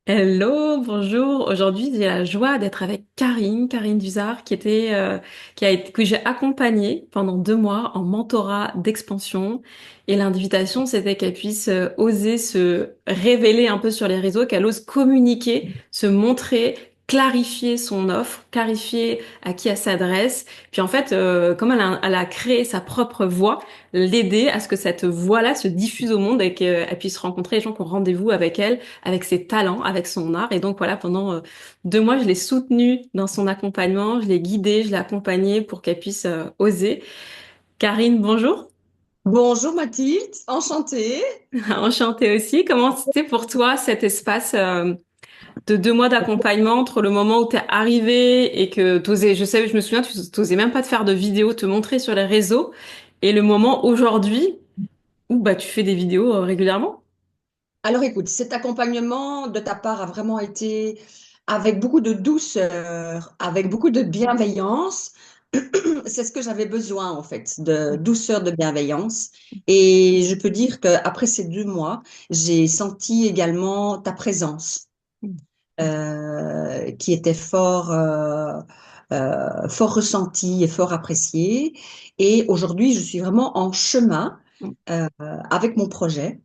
Hello, bonjour. Aujourd'hui, j'ai la joie d'être avec Karine Duzard, que j'ai accompagnée pendant 2 mois en mentorat d'expansion. Et l'invitation, c'était qu'elle puisse oser se révéler un peu sur les réseaux, qu'elle ose communiquer, se montrer, clarifier son offre, clarifier à qui elle s'adresse. Puis en fait, comme elle a créé sa propre voix, l'aider à ce que cette voix-là se diffuse au monde et qu'elle puisse rencontrer les gens qui ont rendez-vous avec elle, avec ses talents, avec son art. Et donc voilà, pendant 2 mois, je l'ai soutenue dans son accompagnement, je l'ai guidée, je l'ai accompagnée pour qu'elle puisse oser. Karine, bonjour. Bonjour Mathilde, enchantée. Enchantée aussi. Comment c'était pour toi cet espace de 2 mois d'accompagnement entre le moment où t'es arrivée et que t'osais, je me souviens, tu t'osais même pas te faire de vidéos, te montrer sur les réseaux, et le moment aujourd'hui où bah tu fais des vidéos régulièrement? Alors écoute, cet accompagnement de ta part a vraiment été avec beaucoup de douceur, avec beaucoup de bienveillance. C'est ce que j'avais besoin en fait, de douceur, de bienveillance. Et je peux dire qu'après ces 2 mois, j'ai senti également ta présence qui était fort ressentie et fort appréciée. Et aujourd'hui, je suis vraiment en chemin avec mon projet.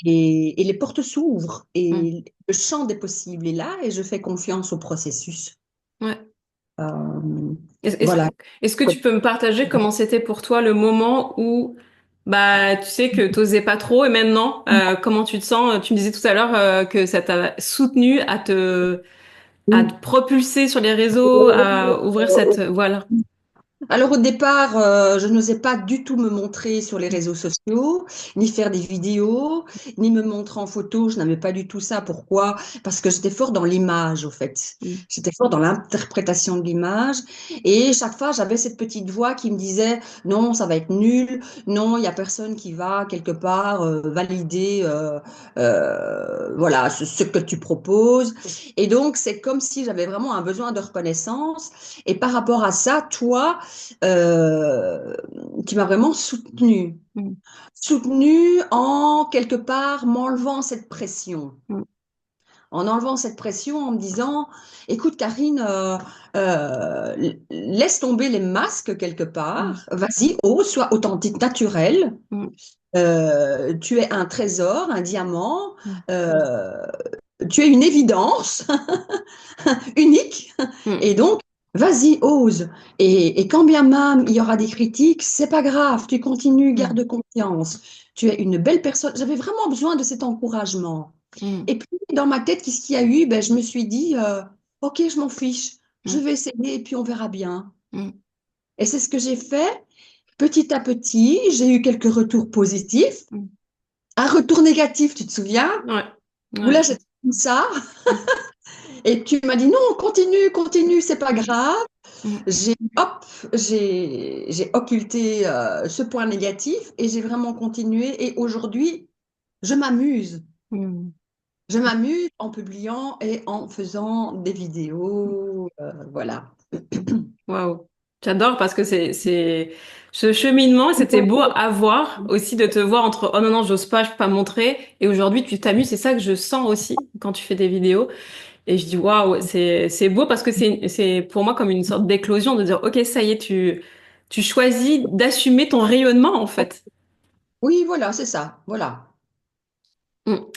Et les portes s'ouvrent et le champ des possibles est là et je fais confiance au processus. Ouais. Euh, Est-ce, est-ce que voilà. est-ce que tu peux me partager comment c'était pour toi le moment où bah tu sais que t'osais pas trop et maintenant comment tu te sens? Tu me disais tout à l'heure que ça t'a soutenu à te propulser sur les réseaux, à ouvrir cette voie-là. Alors au départ, je n'osais pas du tout me montrer sur les réseaux sociaux, ni faire des vidéos, ni me montrer en photo. Je n'aimais pas du tout ça. Pourquoi? Parce que j'étais fort dans l'image, au fait. Mm. J'étais fort dans l'interprétation de l'image. Et chaque fois, j'avais cette petite voix qui me disait, non, ça va être nul. Non, il y a personne qui va quelque part valider, voilà, ce que tu proposes. Et donc, c'est comme si j'avais vraiment un besoin de reconnaissance. Et par rapport à ça, toi, euh, qui m'a vraiment soutenue. Mm. Soutenue en quelque part m'enlevant cette pression. Mm. En enlevant cette pression, en me disant, écoute Karine, laisse tomber les masques quelque Mm. part, vas-y, ose, sois authentique, naturel. Mm. Tu es un trésor, un diamant, Mm. euh, tu es une évidence unique. Mm. Et donc, vas-y, ose. Et quand bien même il y aura des critiques, c'est pas grave, tu continues, Mm. garde confiance. Tu es une belle personne. J'avais vraiment besoin de cet encouragement. Mm. Et puis, dans ma tête, qu'est-ce qu'il y a eu? Ben, je me suis dit, OK, je m'en fiche. Je Mm. vais essayer et puis on verra bien. Mm. Et c'est ce que j'ai fait. Petit à petit, j'ai eu quelques retours positifs. Mm. Un retour négatif, tu te souviens? Ouais. Où là, Ouais. j'étais comme ça. Mm. Et tu m'as dit, non, continue, continue, c'est pas grave. Mm. Hop, j'ai occulté ce point négatif et j'ai vraiment continué. Et aujourd'hui, je m'amuse. Mm. Je m'amuse en publiant et en faisant des vidéos. Voilà. Waouh. J'adore parce que c'est ce cheminement, c'était beau à voir aussi de te voir entre oh non non, j'ose pas, je peux pas montrer et aujourd'hui tu t'amuses, c'est ça que je sens aussi quand tu fais des vidéos et je dis waouh, c'est beau parce que c'est pour moi comme une sorte d'éclosion de dire OK, ça y est, tu choisis d'assumer ton rayonnement en fait. Oui, voilà, c'est ça. Voilà.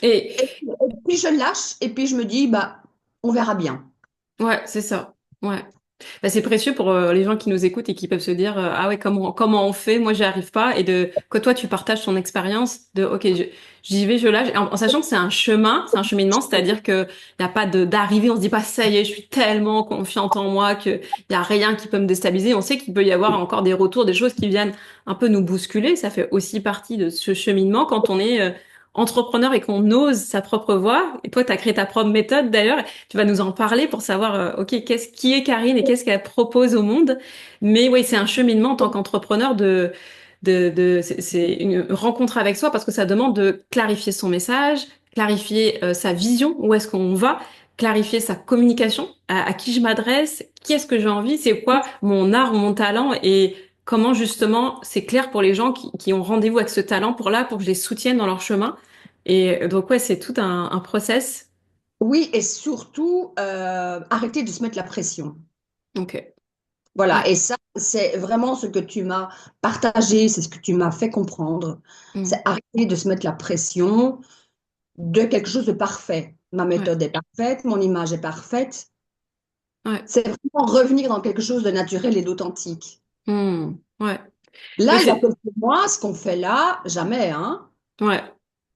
Et Et puis je lâche et puis je me dis, bah, on verra bien. ouais, c'est ça. Ouais. Bah, c'est précieux pour les gens qui nous écoutent et qui peuvent se dire ah ouais, comment on fait, moi j'y arrive pas, et de que toi tu partages ton expérience de OK, j'y vais, je lâche, en sachant que c'est un chemin, c'est un cheminement, c'est-à-dire que y a pas de d'arrivée, on se dit pas ça y est, je suis tellement confiante en moi que y a rien qui peut me déstabiliser. On sait qu'il peut y avoir encore des retours, des choses qui viennent un peu nous bousculer, ça fait aussi partie de ce cheminement quand on est entrepreneur et qu'on ose sa propre voie. Et toi, tu as créé ta propre méthode d'ailleurs. Tu vas nous en parler pour savoir, OK, qui est Karine et qu'est-ce qu'elle propose au monde. Mais oui, c'est un cheminement en tant qu'entrepreneur c'est une rencontre avec soi parce que ça demande de clarifier son message, clarifier sa vision, où est-ce qu'on va, clarifier sa communication, à qui je m'adresse, qui est-ce que j'ai envie, c'est quoi mon art ou mon talent et comment justement c'est clair pour les gens qui ont rendez-vous avec ce talent pour que je les soutienne dans leur chemin. Et donc ouais, c'est tout un process. Oui, et surtout, arrêter de se mettre la pression. Ok. Voilà, Ouais. et ça, c'est vraiment ce que tu m'as partagé, c'est ce que tu m'as fait comprendre. C'est Mm. arrêter de se mettre la pression de quelque chose de parfait. Ma Ouais. méthode est parfaite, mon image est parfaite. Ouais. C'est vraiment revenir dans quelque chose de naturel et d'authentique. Mm. Ouais. Là, Mais il y a c'est, quelques mois, ce qu'on fait là, jamais, hein. ouais.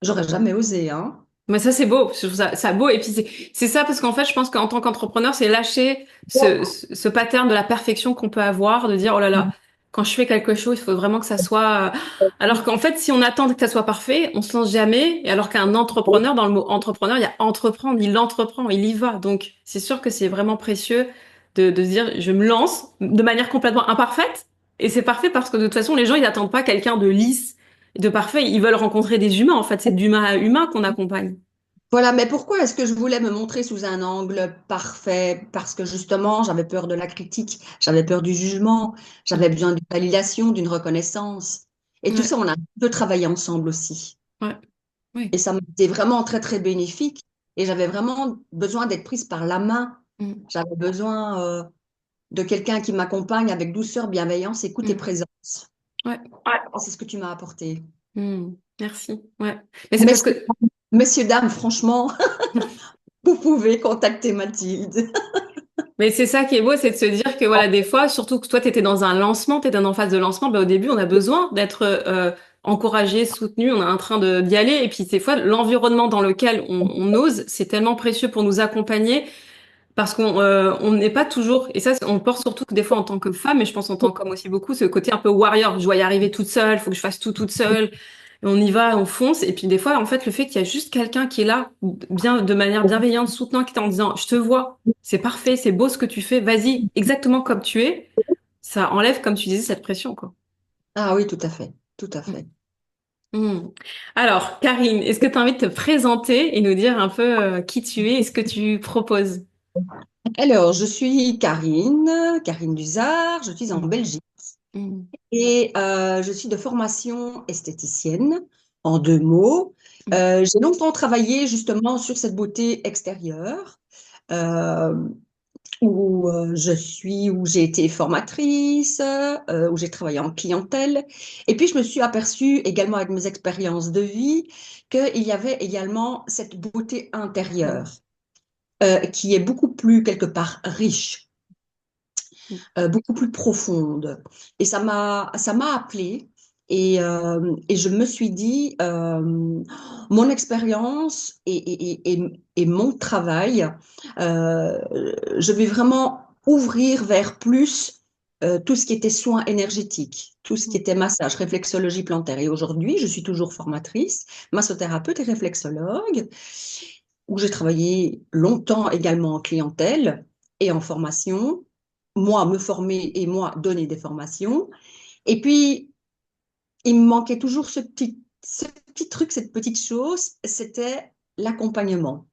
J'aurais jamais osé, hein. Mais ça, c'est beau. Je trouve ça beau. Et puis, c'est ça parce qu'en fait, je pense qu'en tant qu'entrepreneur, c'est lâcher ce pattern de la perfection qu'on peut avoir, de dire, oh là là, quand je fais quelque chose, il faut vraiment que ça soit. Alors qu'en fait, si on attend que ça soit parfait, on se lance jamais. Et alors qu'un entrepreneur, dans le mot entrepreneur, il y a entreprendre, il entreprend, il y va. Donc, c'est sûr que c'est vraiment précieux de se dire, je me lance de manière complètement imparfaite. Et c'est parfait parce que de toute façon, les gens, ils n'attendent pas quelqu'un de lisse, de parfait. Ils veulent rencontrer des humains. En fait, c'est d'humain à humain qu'on accompagne. Voilà, mais pourquoi est-ce que je voulais me montrer sous un angle parfait? Parce que justement, j'avais peur de la critique, j'avais peur du jugement, j'avais Mm. besoin d'une validation, d'une reconnaissance. Et tout Ouais, ça, on a un peu travaillé ensemble aussi. ouais, Et oui. ça m'a été vraiment très, très bénéfique. Et j'avais vraiment besoin d'être prise par la main. Mm, J'avais besoin de quelqu'un qui m'accompagne avec douceur, bienveillance, écoute et mm, présence. ouais. Et c'est ce que tu m'as apporté. Mm, merci. Ouais. Mais c'est parce Messieurs, que messieurs, dames, franchement, vous pouvez contacter Mathilde. mais c'est ça qui est beau, c'est de se dire que voilà, des fois, surtout que toi, tu étais dans un lancement, tu étais en phase de lancement, bah, au début, on a besoin d'être encouragé, soutenu, on est en train de d'y aller. Et puis, des fois, l'environnement dans lequel on ose, c'est tellement précieux pour nous accompagner parce on n'est pas toujours, et ça, on le porte surtout que des fois en tant que femme, et je pense en tant qu'homme aussi beaucoup, ce côté un peu warrior. Je dois y arriver toute seule, faut que je fasse tout toute seule. Et on y va, on fonce. Et puis des fois, en fait, le fait qu'il y a juste quelqu'un qui est là, bien, de manière bienveillante, soutenant, qui est en disant, je te vois, c'est parfait, c'est beau ce que tu fais, vas-y, exactement comme tu es, ça enlève, comme tu disais, cette pression, quoi. Ah oui, tout à fait, tout à Mm. fait. Mm. Alors, Karine, est-ce que tu as envie de te présenter et nous dire un peu qui tu es et ce que tu proposes? Alors, je suis Karine, Karine Duzard, je suis en Mm. Belgique Mm. et je suis de formation esthéticienne, en deux mots. Mm. J'ai longtemps travaillé justement sur cette beauté extérieure, euh, où j'ai été formatrice, où j'ai travaillé en clientèle. Et puis, je me suis aperçue également avec mes expériences de vie qu'il y avait également cette beauté intérieure. Qui est beaucoup plus, quelque part, riche, Mm. beaucoup plus profonde. Et ça m'a appelée. Et je me suis dit, mon expérience et mon travail, euh, je vais vraiment ouvrir vers plus tout ce qui était soins énergétiques, tout ce qui Mm. était massage, réflexologie plantaire. Et aujourd'hui, je suis toujours formatrice, massothérapeute et réflexologue où j'ai travaillé longtemps également en clientèle et en formation, moi me former et moi donner des formations. Et puis, il me manquait toujours ce petit truc, cette petite chose, c'était l'accompagnement.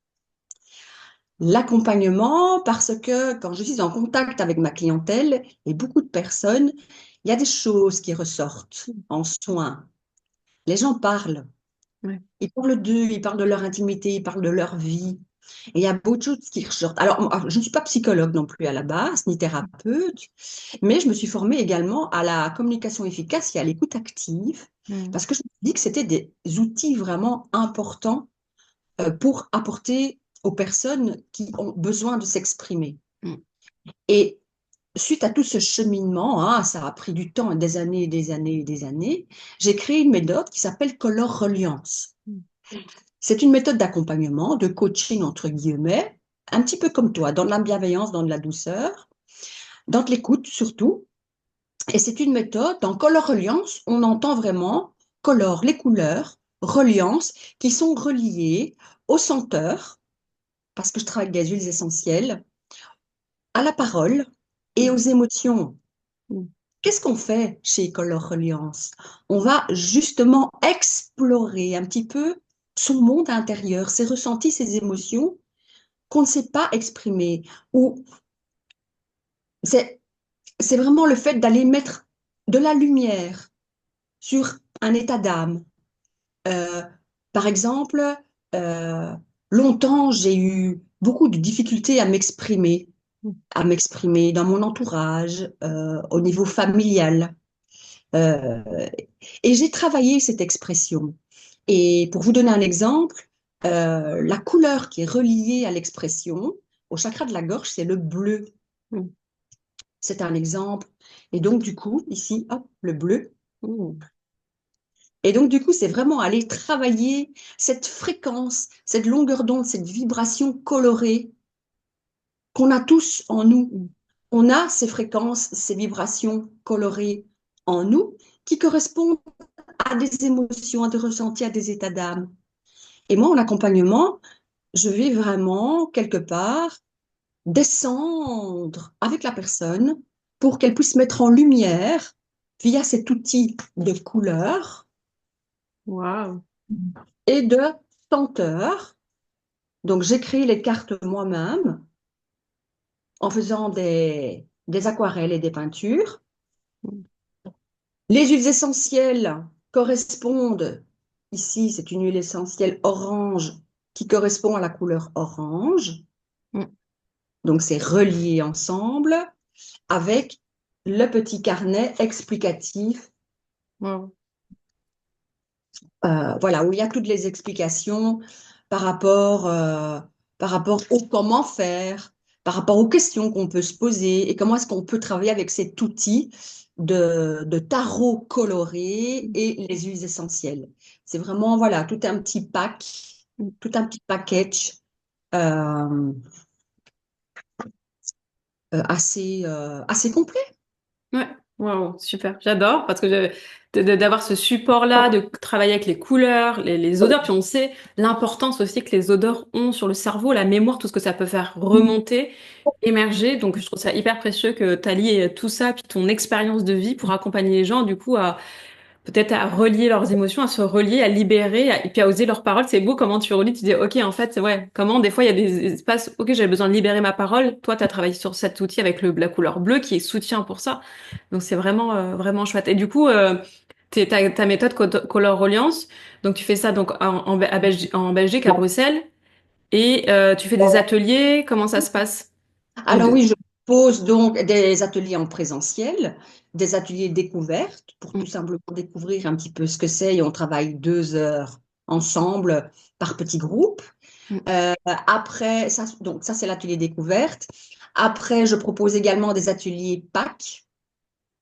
L'accompagnement, parce que quand je suis en contact avec ma clientèle et beaucoup de personnes, il y a des choses qui ressortent en soins. Les gens parlent. Ouais. Ils parlent d'eux, ils parlent de leur intimité, ils parlent de leur vie. Et il y a beaucoup de choses qui ressortent. Alors, moi, je ne suis pas psychologue non plus à la base, ni thérapeute, mais je me suis formée également à la communication efficace et à l'écoute active, Mm. parce que je me suis dit que c'était des outils vraiment importants pour apporter aux personnes qui ont besoin de s'exprimer. Mm. Et suite à tout ce cheminement, hein, ça a pris du temps, des années, des années, des années, j'ai créé une méthode qui s'appelle Color Reliance. Mm. C'est une méthode d'accompagnement, de coaching entre guillemets, un petit peu comme toi, dans de la bienveillance, dans de la douceur, dans de l'écoute surtout. Et c'est une méthode, dans Color Reliance, on entend vraiment color, les couleurs, reliance, qui sont reliées aux senteurs, parce que je travaille avec des huiles essentielles, à la parole et aux Mm. émotions. Mm. Qu'est-ce qu'on fait chez Color Reliance? On va justement explorer un petit peu son monde intérieur, ses ressentis, ses émotions qu'on ne sait pas exprimer. Ou c'est, c'est vraiment le fait d'aller mettre de la lumière sur un état d'âme. Euh, Par exemple, euh, longtemps, j'ai eu beaucoup de difficultés Mm. à m'exprimer dans mon entourage, au niveau familial. Euh, et j'ai travaillé cette expression. Et pour vous donner un exemple, la couleur qui est reliée à l'expression, au chakra de la gorge, c'est le bleu. Mm. C'est un exemple. Et donc, du coup, ici, hop, le bleu. Mm. Et donc, du coup, c'est vraiment aller travailler cette fréquence, cette longueur d'onde, cette vibration colorée qu'on a tous en nous. Mm. On a ces fréquences, ces vibrations colorées en nous qui correspondent à des émotions, à des ressentis, à des états d'âme. Et moi, en accompagnement, je vais vraiment, quelque part, descendre avec la personne pour qu'elle puisse mettre en lumière, via cet outil de couleur Waouh. et de senteur. Donc, j'ai créé les cartes moi-même en faisant des aquarelles et des peintures. Mm. Les huiles essentielles correspondent, ici, c'est une huile essentielle orange qui correspond à la couleur orange. Mm. Donc, c'est relié ensemble avec le petit carnet explicatif, Wow. voilà, où il y a toutes les explications par rapport, euh, par rapport au comment faire, par rapport aux questions qu'on peut se poser et comment est-ce qu'on peut travailler avec cet outil de tarot coloré Mm. et les huiles essentielles. C'est vraiment, voilà, Mm. tout un petit package euh, assez complet. Ouais, waouh, super. J'adore parce que d'avoir ce support-là, de travailler avec les couleurs, les odeurs, puis on sait l'importance aussi que les odeurs ont sur le cerveau, la mémoire, tout ce que ça peut faire remonter, émerger. Donc, je trouve ça hyper précieux que tu as lié tout ça, puis ton expérience de vie pour accompagner les gens, du coup, à peut-être à relier leurs émotions, à se relier, à libérer, et puis à oser leurs paroles. C'est beau comment tu relis, tu dis, OK, en fait, ouais, comment des fois il y a des espaces, OK, j'avais besoin de libérer ma parole. Toi, tu as travaillé sur cet outil avec la couleur bleue qui est soutien pour ça. Donc c'est vraiment, vraiment chouette. Et du coup, ta méthode Color Reliance, donc tu fais ça donc en Belgique, à Bruxelles, et tu fais des ateliers, comment ça se passe? Ou Alors oui, je propose donc des ateliers en présentiel, des ateliers découvertes pour tout Mm. simplement découvrir un petit peu ce que c'est et on travaille 2 heures ensemble par petits groupes. Mm. Après, ça c'est l'atelier découverte. Après, je propose également des ateliers PAC.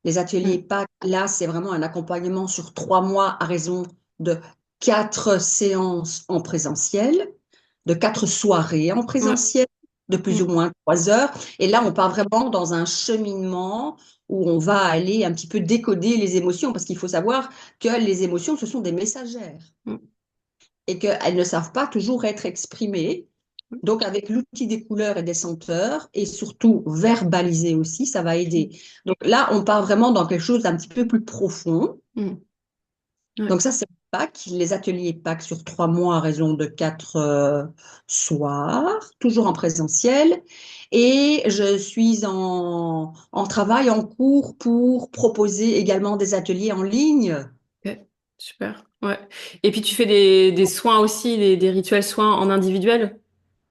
Les ateliers Mm. PAC, là, c'est vraiment un accompagnement sur 3 mois à raison de 4 séances en présentiel, de 4 soirées en Ouais. présentiel, de plus ou Mm. moins 3 heures. Et là, on part vraiment dans un cheminement où on va aller un petit peu décoder les émotions, parce qu'il faut savoir que les émotions, ce sont des messagères Mm. et qu'elles ne savent pas toujours être exprimées. Donc, avec l'outil des couleurs et des senteurs, et surtout verbaliser aussi, ça va aider. Donc là, on part vraiment dans quelque chose d'un petit peu plus profond. Mm. Ouais. Donc ça, c'est PAC, les ateliers PAC sur 3 mois à raison de 4 soirs, toujours en présentiel. Et je suis en travail, en cours pour proposer également des ateliers en ligne. Ok, super. Ouais. Et puis tu fais des soins aussi, des rituels soins en individuel?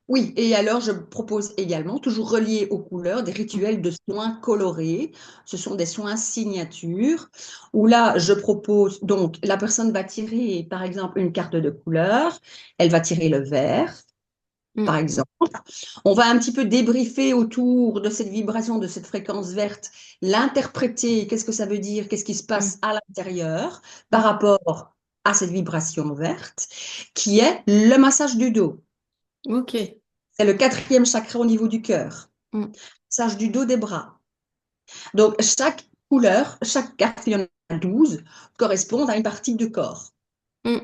Oui, et alors je propose également, toujours relié aux couleurs, des Mm. rituels de soins colorés. Ce sont des soins signatures où là, je propose, donc la personne va tirer par exemple une carte de couleur, elle va tirer le vert, par Mm. exemple. On va un petit peu débriefer autour de cette vibration, de cette fréquence verte, l'interpréter, qu'est-ce que ça veut dire, qu'est-ce qui se passe Mm. à l'intérieur par Mm. rapport à cette vibration verte, qui est le massage du dos. Ok. C'est le quatrième chakra au niveau du cœur. Mm. Massage du dos des bras. Donc, chaque couleur, chaque carte, il y en a 12, correspond à une partie du corps. Mm.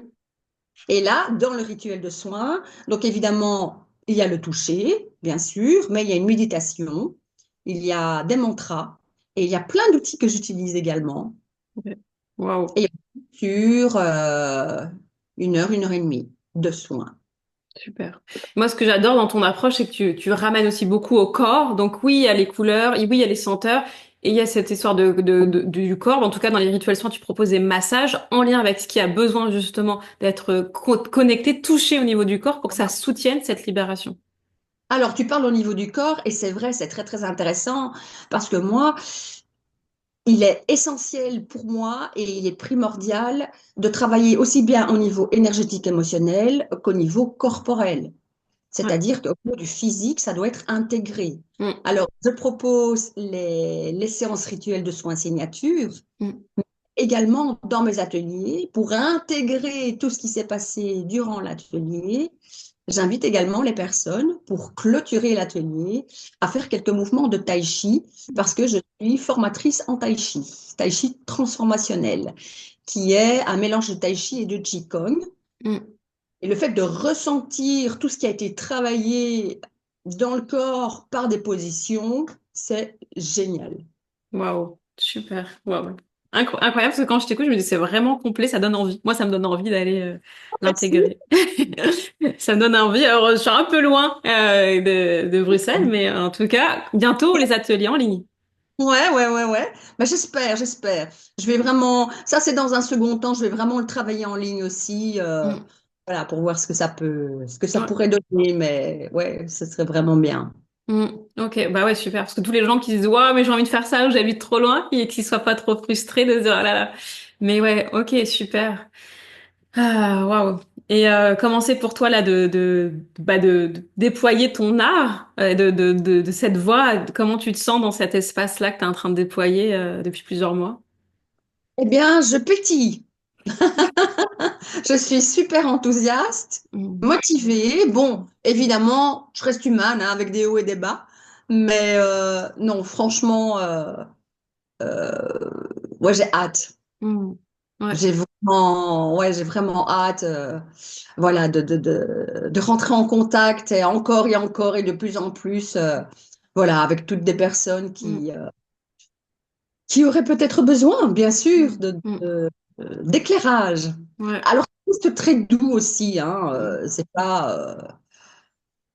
Et là, dans le rituel de soins, donc évidemment, il y a le toucher, bien sûr, mais il y a une méditation, il y a des mantras, et il y a plein d'outils que j'utilise également. Ok. Waouh. Et sur 1 heure et demie de soins. Super. Moi, ce que j'adore dans ton approche, c'est que tu ramènes aussi beaucoup au corps. Donc oui, il y a les couleurs, et oui, il y a les senteurs. et il y a cette histoire du corps. En tout cas, dans les rituels soins, tu proposes des massages en lien avec ce qui a besoin justement d'être connecté, touché au niveau du corps pour que ça soutienne cette libération. Alors, tu parles au niveau du corps, et c'est vrai, c'est très, très intéressant, parce que moi, il est essentiel pour moi et il est primordial de travailler aussi bien au niveau énergétique émotionnel qu'au niveau corporel. Ouais. C'est-à-dire qu'au niveau du physique, ça doit être intégré. Mm, Alors, je propose les séances rituelles de soins signature mm, également dans mes ateliers pour intégrer tout ce qui s'est passé durant l'atelier. J'invite également les personnes pour clôturer l'atelier à faire quelques mouvements de tai chi parce que je suis formatrice en tai chi transformationnel, qui est un mélange de tai chi et de qigong. mm. Et le fait de ressentir tout ce qui a été travaillé dans le corps par des positions, c'est génial. Waouh, super. Waouh. Incroyable, parce que quand je t'écoute, je me dis c'est vraiment complet, ça donne envie. Moi, ça me donne envie d'aller Merci. l'intégrer. Ça me donne envie. Alors, je suis un peu loin de Bruxelles, mais en tout cas, bientôt les ateliers en ligne. Ouais. Mais j'espère. Je vais vraiment, ça c'est dans un second temps, je vais vraiment le travailler en ligne aussi, Mm. voilà, pour voir ce que ça Ouais. pourrait donner, mais ouais, ce serait vraiment bien. Mm. Ok, bah ouais, super. Parce que tous les gens qui se disent, ouais, mais j'ai envie de faire ça, ou j'habite trop loin, et qu'ils soient pas trop frustrés de se dire, ah là là. Mais ouais, ok, super. Ah, waouh. Et comment c'est pour toi là de déployer ton art, de cette voix, comment tu te sens dans cet espace-là que tu es en train de déployer depuis plusieurs mois? Eh bien, je pétille. Je suis super enthousiaste, Mm. motivée. Bon, évidemment, je reste humaine, hein, avec des hauts et des bas. Mais non, franchement, ouais, j'ai hâte. Mm. Ouais, J'ai vraiment hâte, voilà, de rentrer en contact et encore et de plus en plus, voilà, avec toutes des personnes mm. qui auraient peut-être besoin, bien sûr, Mm. Mm. d'éclairage. Ouais, Alors, c'est très doux aussi, hein, mm. c'est pas,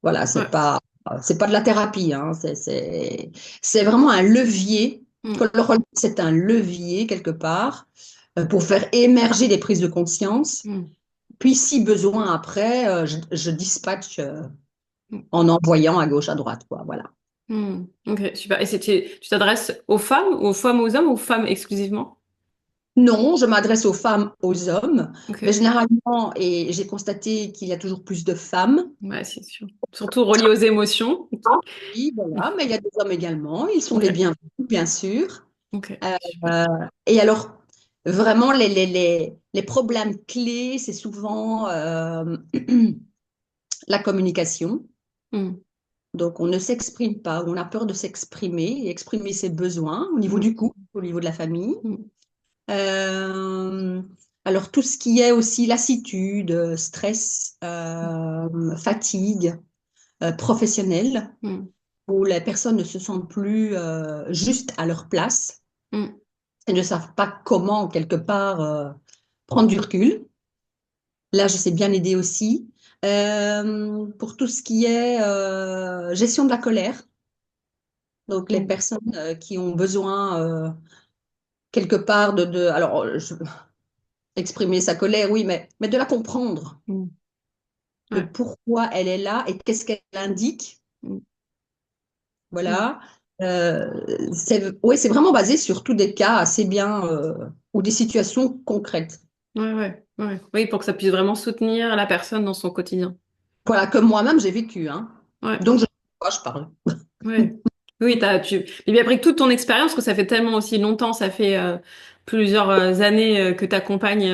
voilà, Ouais, c'est pas de la thérapie, hein, c'est vraiment un levier. mm. Le rôle, c'est un levier quelque part pour faire émerger des prises de conscience. Mm. Puis, si besoin après, je dispatche Mm. en envoyant à gauche, à droite, quoi. Voilà. Mm. Ok, super. Et tu t'adresses aux femmes, aux hommes ou aux femmes exclusivement? Non, je m'adresse aux femmes, aux hommes, mais Ok, généralement, et j'ai constaté qu'il y a toujours plus de femmes. ouais, c'est sûr. Surtout relié aux émotions. Oui, voilà, mais il y a des hommes également. Ils sont Ok, les bienvenus, bien sûr. ok, Euh, super. et alors, vraiment, les problèmes clés, c'est souvent la communication. Mm. Donc, on ne s'exprime pas, on a peur de s'exprimer et exprimer ses besoins au niveau Mm. du couple, au niveau de la famille. Mm. Euh, alors, tout ce qui est aussi lassitude, stress, fatigue professionnelle, Mm. où les personnes ne se sentent plus juste à leur place Mm. et ne savent pas comment, quelque part, prendre du recul. Là, je sais bien aider aussi. Pour tout ce qui est gestion de la colère, donc les Mm. personnes qui ont besoin quelque part exprimer sa colère, oui, mais de la comprendre, Mm. de Ouais. pourquoi elle est là et qu'est-ce qu'elle indique. Mm. Mm. Voilà. Oui, c'est vraiment basé sur tous des cas assez bien ou des situations concrètes. Ouais. Oui, pour que ça puisse vraiment soutenir la personne dans son quotidien. Voilà, comme moi-même j'ai vécu, hein. Ouais, Donc, je sais de quoi je parle. ouais. Oui, et puis après toute ton expérience, parce que ça fait tellement aussi longtemps, ça fait plusieurs années que tu accompagnes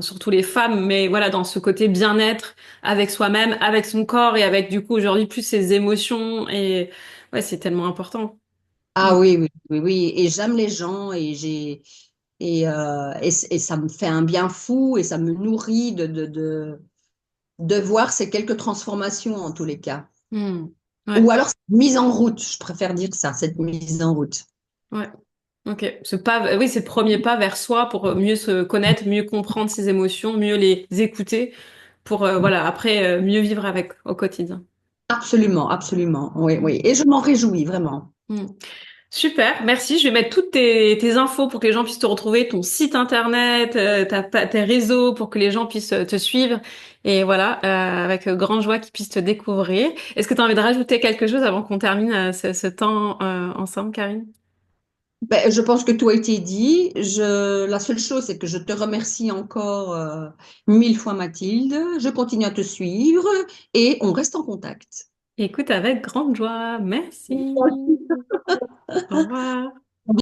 surtout les femmes, mais voilà, dans ce côté bien-être avec soi-même, avec son corps et avec du coup aujourd'hui plus ses émotions et ouais, c'est tellement important. Mm. Ah oui. Et j'aime les gens et ça me fait un bien fou et ça me nourrit de voir ces quelques transformations en tous les cas. Mm. Ouais, Ou alors cette mise en route, je préfère dire ça, cette mise en route. ouais. Ok, ce pas, oui, c'est le premier pas vers soi pour mieux se connaître, mieux comprendre ses émotions, mieux les écouter, pour voilà après mieux vivre avec au quotidien. Absolument, absolument. Oui, Mm. oui. Et je m'en réjouis vraiment. Mm. Super, merci. Je vais mettre toutes tes infos pour que les gens puissent te retrouver, ton site internet, tes réseaux, pour que les gens puissent te suivre. Et voilà, avec grande joie qu'ils puissent te découvrir. Est-ce que tu as envie de rajouter quelque chose avant qu'on termine ce temps ensemble, Karine? Ben, je pense que tout a été dit. La seule chose, c'est que je te remercie encore mille fois, Mathilde. Je continue à te suivre et on reste en contact. Écoute, avec grande joie. Merci. Au revoir.